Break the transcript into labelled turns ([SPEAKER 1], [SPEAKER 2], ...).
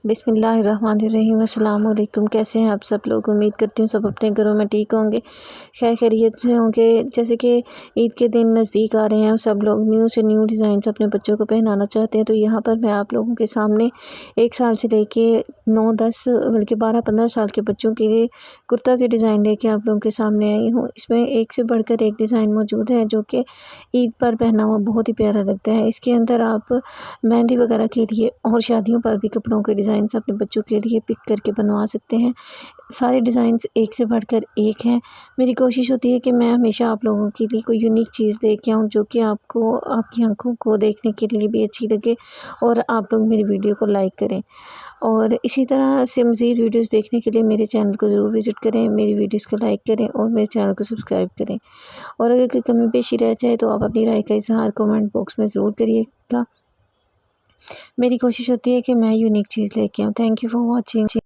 [SPEAKER 1] बिस्मिल्लाहिर्रहमानिर्रहीम। अस्सलाम वालेकुम। कैसे हैं आप सब लोग? उम्मीद करती हूँ सब अपने घरों में ठीक होंगे, खैर खैरियत से होंगे। जैसे कि ईद के दिन नज़दीक आ रहे हैं और सब लोग न्यू से न्यू डिज़ाइंस अपने बच्चों को पहनाना चाहते हैं, तो यहाँ पर मैं आप लोगों के सामने 1 साल से लेके 9-10 बल्कि 12-15 साल के बच्चों के लिए कुर्ता के डिज़ाइन लेके आप लोगों के सामने आई हूँ। इसमें एक से बढ़कर एक डिज़ाइन मौजूद है जो कि ईद पर पहना हुआ बहुत ही प्यारा लगता है। इसके अंदर आप मेहंदी वगैरह के लिए और शादियों पर भी कपड़ों के डिज़ाइंस अपने बच्चों के लिए पिक करके बनवा सकते हैं। सारे डिज़ाइंस एक से बढ़कर एक हैं। मेरी कोशिश होती है कि मैं हमेशा आप लोगों के लिए कोई यूनिक चीज़ लेके आऊँ जो कि आपको आपकी आंखों को देखने के लिए भी अच्छी लगे और आप लोग मेरी वीडियो को लाइक करें। और इसी तरह से मज़ीद वीडियोस देखने के लिए मेरे चैनल को ज़रूर विज़िट करें, मेरी वीडियोस को लाइक करें और मेरे चैनल को सब्सक्राइब करें। और अगर कोई कमी पेशी रह जाए तो आप अपनी राय का इज़हार कमेंट बॉक्स में ज़रूर करिएगा। मेरी कोशिश होती है कि मैं यूनिक चीज़ लेके आऊँ। Thank you for watching.